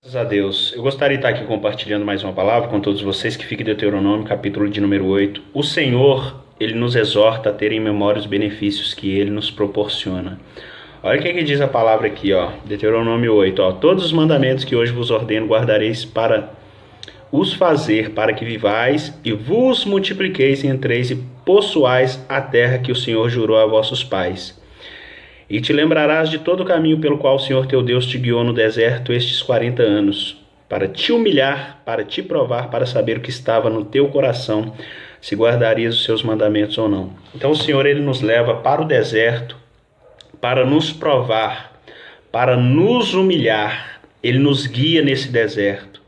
Graças a Deus. Eu gostaria de estar aqui compartilhando mais uma palavra com todos vocês que fica em Deuteronômio, capítulo de número 8. O Senhor, Ele nos exorta a ter em memória os benefícios que Ele nos proporciona. Olha o que diz a palavra aqui, ó, Deuteronômio 8. Ó, todos os mandamentos que hoje vos ordeno guardareis para os fazer, para que vivais e vos multipliqueis, entreis e possuais a terra que o Senhor jurou a vossos pais. E te lembrarás de todo o caminho pelo qual o Senhor teu Deus te guiou no deserto estes 40 anos, para te humilhar, para te provar, para saber o que estava no teu coração, se guardarias os seus mandamentos ou não. Então o Senhor, Ele nos leva para o deserto, para nos provar, para nos humilhar. Ele nos guia nesse deserto.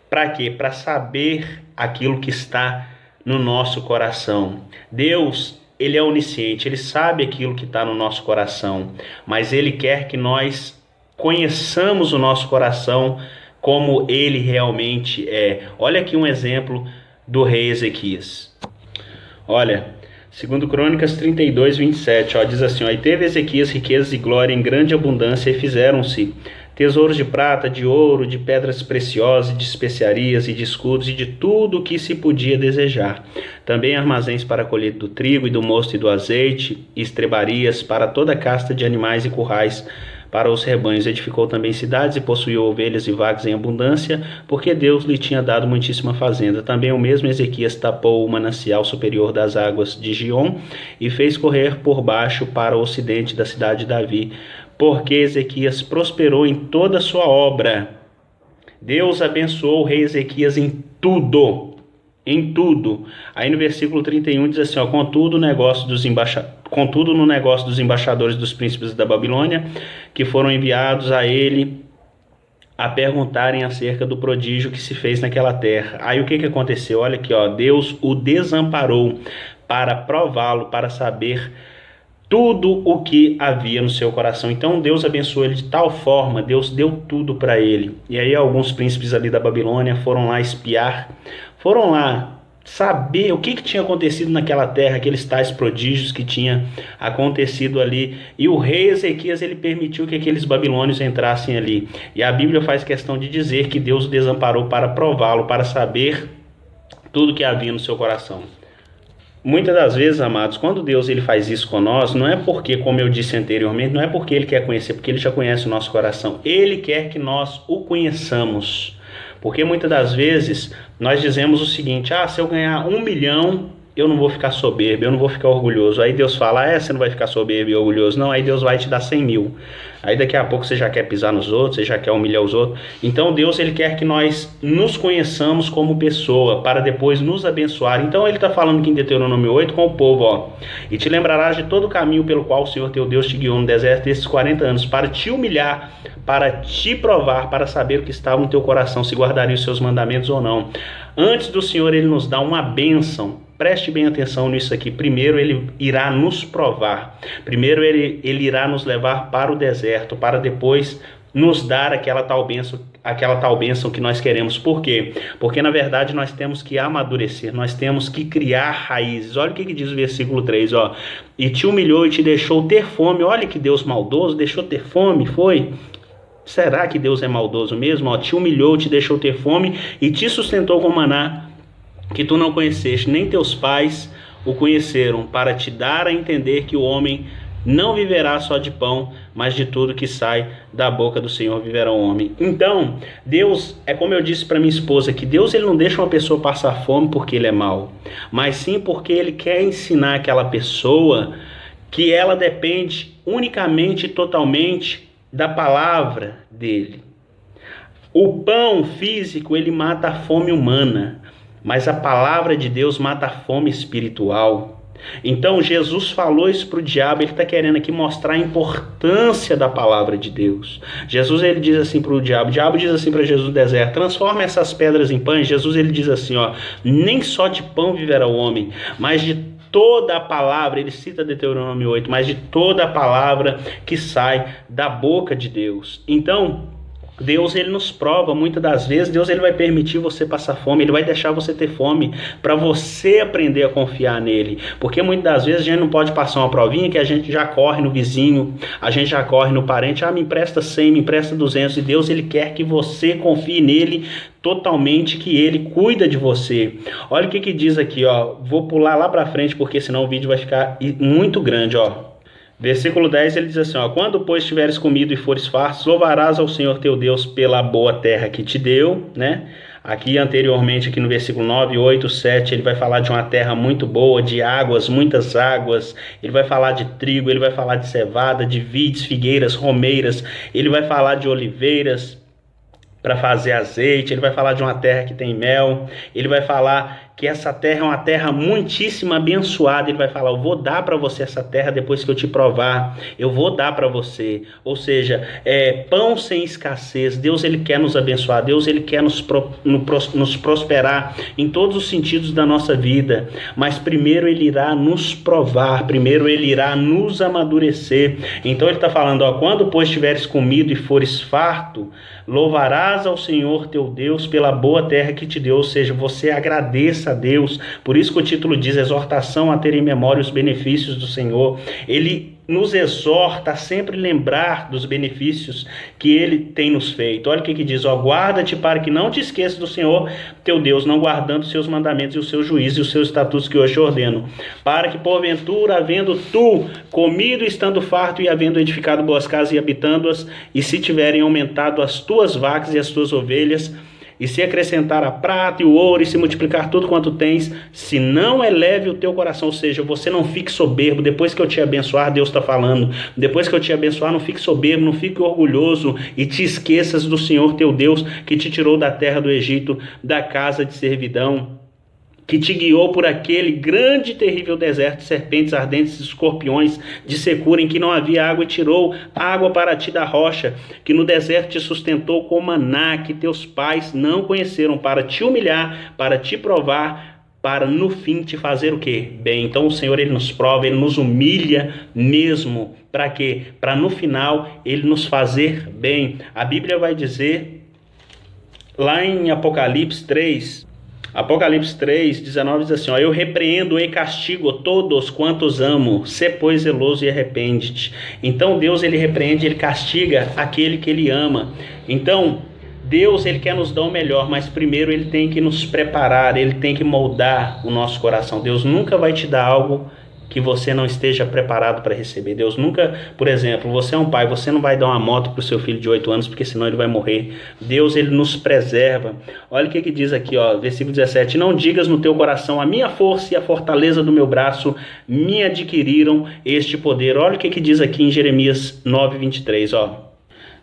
Para quê? Para saber aquilo que está no nosso coração. Deus, Ele é onisciente, Ele sabe aquilo que está no nosso coração, mas Ele quer que nós conheçamos o nosso coração como Ele realmente é. Olha aqui um exemplo do rei Ezequias. Olha, segundo Crônicas 32, 27, diz assim, e teve Ezequias riquezas e glória em grande abundância, e fizeram-se tesouros de prata, de ouro, de pedras preciosas, de especiarias e de escudos e de tudo o que se podia desejar. Também armazéns para a colheita do trigo e do mosto e do azeite, e estrebarias para toda a casta de animais e currais para os rebanhos. Edificou também cidades e possuiu ovelhas e vacas em abundância, porque Deus lhe tinha dado muitíssima fazenda. Também o mesmo Ezequias tapou o manancial superior das águas de Giom e fez correr por baixo para o ocidente da cidade de Davi, porque Ezequias prosperou em toda a sua obra. Deus abençoou o rei Ezequias em tudo. Em tudo. Aí no versículo 31 diz assim, contudo no negócio dos embaixadores dos príncipes da Babilônia, que foram enviados a ele a perguntarem acerca do prodígio que se fez naquela terra. Aí o que aconteceu? Olha aqui, Deus o desamparou para prová-lo, para saber tudo o que havia no seu coração. Então Deus abençoou ele de tal forma, Deus deu tudo para ele. E aí alguns príncipes ali da Babilônia foram lá espiar, foram lá saber o que tinha acontecido naquela terra, aqueles tais prodígios que tinha acontecido ali. E o rei Ezequias, ele permitiu que aqueles babilônios entrassem ali. E a Bíblia faz questão de dizer que Deus o desamparou para prová-lo, para saber tudo que havia no seu coração. Muitas das vezes, amados, quando Deus ele faz isso com nós, não é porque, como eu disse anteriormente, não é porque Ele quer conhecer, porque Ele já conhece o nosso coração. Ele quer que nós o conheçamos. Porque muitas das vezes nós dizemos o seguinte, se eu ganhar 1 milhão, eu não vou ficar soberbo, eu não vou ficar orgulhoso. Aí Deus fala, você não vai ficar soberbo e orgulhoso. Não, aí Deus vai te dar 100 mil. Aí daqui a pouco você já quer pisar nos outros, você já quer humilhar os outros. Então Deus, Ele quer que nós nos conheçamos como pessoa, para depois nos abençoar. Então Ele está falando aqui em Deuteronômio 8 com o povo, e te lembrarás de todo o caminho pelo qual o Senhor teu Deus te guiou no deserto desses 40 anos, para te humilhar, para te provar, para saber o que estava no teu coração, se guardaria os seus mandamentos ou não. Antes do Senhor, Ele nos dá uma bênção. Preste bem atenção nisso aqui. Primeiro Ele irá nos provar. Primeiro Ele irá nos levar para o deserto, para depois nos dar aquela tal bênção que nós queremos. Por quê? Porque na verdade nós temos que amadurecer, nós temos que criar raízes. Olha o que diz o versículo 3, e te humilhou e te deixou ter fome. Olha que Deus maldoso, deixou ter fome, foi? Será que Deus é maldoso mesmo? Te humilhou, te deixou ter fome e te sustentou com maná que tu não conheceste, nem teus pais o conheceram, para te dar a entender que o homem não viverá só de pão, mas de tudo que sai da boca do Senhor viverá o homem. Então, Deus, é como eu disse para minha esposa, que Deus ele não deixa uma pessoa passar fome porque ele é mau, mas sim porque ele quer ensinar aquela pessoa que ela depende unicamente e totalmente da palavra dele. O pão físico, ele mata a fome humana, mas a palavra de Deus mata a fome espiritual. Então Jesus falou isso para o diabo, ele está querendo aqui mostrar a importância da palavra de Deus. Jesus ele diz assim para o diabo diz assim para Jesus no deserto, transforma essas pedras em pães. Jesus ele diz assim, nem só de pão viverá o homem, mas de toda a palavra, ele cita Deuteronômio 8, mas de toda a palavra que sai da boca de Deus. Então, Deus, ele nos prova, muitas das vezes, Deus ele vai permitir você passar fome, ele vai deixar você ter fome, para você aprender a confiar nele, porque muitas das vezes a gente não pode passar uma provinha que a gente já corre no vizinho, a gente já corre no parente, me empresta 100, me empresta 200, e Deus ele quer que você confie nele totalmente, que ele cuida de você. Olha o que diz aqui, ó, vou pular lá para frente, porque senão o vídeo vai ficar muito grande, ó. Versículo 10, ele diz assim, ó, quando, pois, tiveres comido e fores fartos, louvarás ao Senhor teu Deus pela boa terra que te deu, né? Aqui anteriormente, aqui no versículo 9, 8, 7, ele vai falar de uma terra muito boa, de águas, muitas águas. Ele vai falar de trigo, ele vai falar de cevada, de vides, figueiras, romeiras. Ele vai falar de oliveiras para fazer azeite. Ele vai falar de uma terra que tem mel. Ele vai falar que essa terra é uma terra muitíssimo abençoada. Ele vai falar, eu vou dar para você essa terra depois que eu te provar, eu vou dar para você. Ou seja, pão sem escassez. Deus ele quer nos abençoar, Deus ele quer nos prosperar em todos os sentidos da nossa vida, mas primeiro ele irá nos provar, primeiro ele irá nos amadurecer. Então ele está falando, ó, quando pois tiveres comido e fores farto, louvarás ao Senhor teu Deus pela boa terra que te deu. Ou seja, você agradeça a Deus. Por isso que o título diz exortação a ter em memória os benefícios do Senhor. Ele nos exorta a sempre lembrar dos benefícios que ele tem nos feito. Olha o que diz, ó, guarda-te para que não te esqueças do Senhor teu Deus, não guardando os seus mandamentos e os seus juízos e os seus estatutos que hoje te ordeno, para que porventura, havendo tu comido, estando farto, e havendo edificado boas casas e habitando-as, e se tiverem aumentado as tuas vacas e as tuas ovelhas, e se acrescentar a prata e o ouro, e se multiplicar tudo quanto tens, se não eleve o teu coração, ou seja, você não fique soberbo. Depois que eu te abençoar, Deus está falando, depois que eu te abençoar, não fique soberbo, não fique orgulhoso, e te esqueças do Senhor teu Deus, que te tirou da terra do Egito, da casa de servidão, que te guiou por aquele grande e terrível deserto de serpentes ardentes e escorpiões de secura, em que não havia água, e tirou água para ti da rocha, que no deserto te sustentou com maná, que teus pais não conheceram, para te humilhar, para te provar, para no fim te fazer o quê? Bem. Então o Senhor ele nos prova, ele nos humilha mesmo. Para quê? Para no final ele nos fazer bem. A Bíblia vai dizer, lá em Apocalipse 3, 19 diz assim, ó, eu repreendo e castigo todos quantos amo, sê pois zeloso e arrepende-te. Então Deus ele repreende, ele castiga aquele que ele ama. Então Deus ele quer nos dar o melhor, mas primeiro ele tem que nos preparar, ele tem que moldar o nosso coração. Deus nunca vai te dar algo que você não esteja preparado para receber. Deus nunca, por exemplo, você é um pai, você não vai dar uma moto para o seu filho de 8 anos, porque senão ele vai morrer. Deus, ele nos preserva. Olha o que diz aqui, ó, versículo 17, não digas no teu coração, a minha força e a fortaleza do meu braço me adquiriram este poder. Olha o que diz aqui em Jeremias 9:23, ó.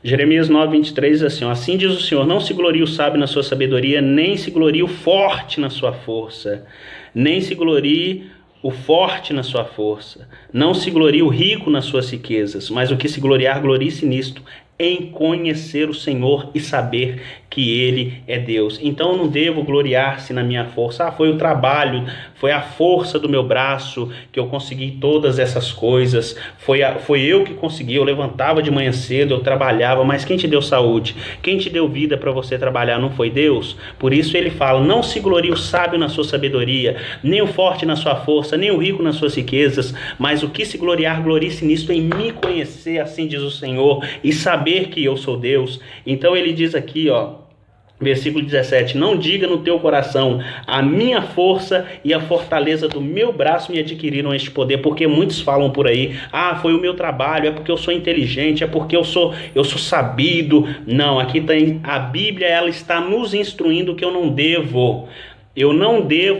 Jeremias 9:23 diz assim, ó, assim diz o Senhor, não se glorie o sábio na sua sabedoria, nem se glorie o forte na sua força, nem se glorie o forte na sua força, não se glorie o rico nas suas riquezas, mas o que se gloriar, glorie-se nisto, em conhecer o Senhor e saber que Ele é Deus. Então eu não devo gloriar-se na minha força. Foi o trabalho, foi a força do meu braço que eu consegui todas essas coisas. Foi eu que consegui, eu levantava de manhã cedo, eu trabalhava, mas quem te deu saúde? Quem te deu vida para você trabalhar? Não foi Deus? Por isso ele fala, não se glorie o sábio na sua sabedoria, nem o forte na sua força, nem o rico nas suas riquezas, mas o que se gloriar, glorie-se nisto, em me conhecer, assim diz o Senhor, e saber que eu sou Deus. Então ele diz aqui, ó, versículo 17, não diga no teu coração, a minha força e a fortaleza do meu braço me adquiriram este poder, porque muitos falam por aí, foi o meu trabalho, é porque eu sou inteligente, é porque eu sou sabido. Não, aqui tem a Bíblia, ela está nos instruindo que eu não devo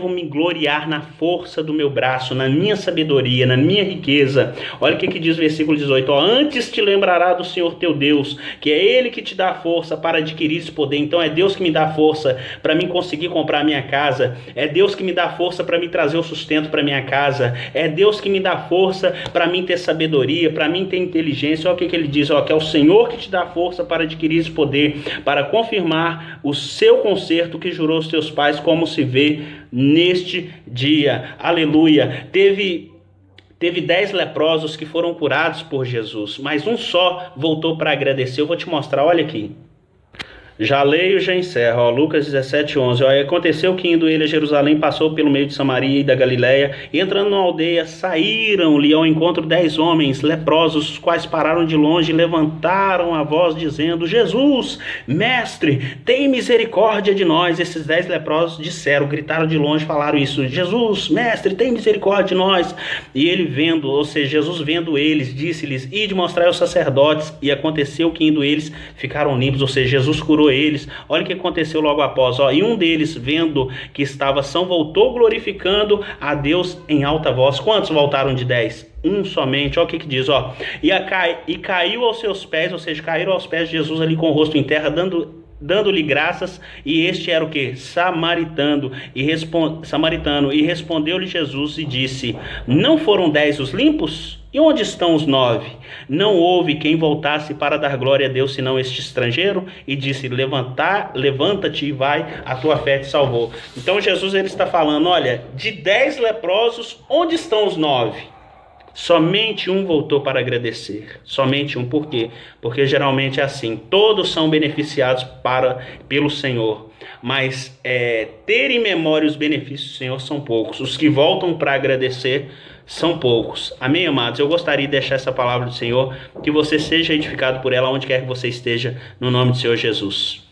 me gloriar na força do meu braço, na minha sabedoria, na minha riqueza. Olha o que diz o versículo 18. Ó, antes te lembrará do Senhor teu Deus, que é Ele que te dá força para adquirir esse poder. Então é Deus que me dá força para mim conseguir comprar a minha casa. É Deus que me dá força para me trazer o sustento para minha casa. É Deus que me dá força para mim ter sabedoria, para mim ter inteligência. Olha o que ele diz. Ó, que é o Senhor que te dá força para adquirir esse poder, para confirmar o seu concerto que jurou aos teus pais, como se vê neste dia. Aleluia. Teve 10 leprosos que foram curados por Jesus, mas um só voltou para agradecer. Eu vou te mostrar, olha aqui. Já leio, já encerro. Ó, Lucas 17:11. Ó, e aconteceu que indo ele a Jerusalém, passou pelo meio de Samaria e da Galiléia, e entrando na aldeia, saíram-lhe ao encontro 10 homens leprosos, os quais pararam de longe e levantaram a voz, dizendo: Jesus, mestre, tem misericórdia de nós. Esses 10 leprosos disseram, gritaram de longe, falaram isso: Jesus, mestre, tem misericórdia de nós. E ele vendo, ou seja, Jesus vendo eles, disse-lhes: ide mostrar aos sacerdotes. E aconteceu que indo eles, ficaram limpos, ou seja, Jesus curou eles. Olha o que aconteceu logo após, ó. E um deles, vendo que estava são, voltou glorificando a Deus em alta voz. Quantos voltaram de 10? Um somente. Olha o que diz, ó. E caiu aos seus pés, ou seja, caíram aos pés de Jesus ali com o rosto em terra, dando-lhe graças. E este era o que? Samaritano. E respondeu-lhe Jesus e disse: não foram 10 os limpos? E onde estão os 9? Não houve quem voltasse para dar glória a Deus, senão este estrangeiro? E disse: levanta-te e vai, a tua fé te salvou. Então Jesus ele está falando, olha, de 10 leprosos, onde estão os 9? Somente um voltou para agradecer. Somente um. Por quê? Porque geralmente é assim. Todos são beneficiados pelo Senhor. Mas ter em memória os benefícios do Senhor são poucos. Os que voltam para agradecer são poucos. Amém, amados? Eu gostaria de deixar essa palavra do Senhor, que você seja edificado por ela onde quer que você esteja, no nome do Senhor Jesus.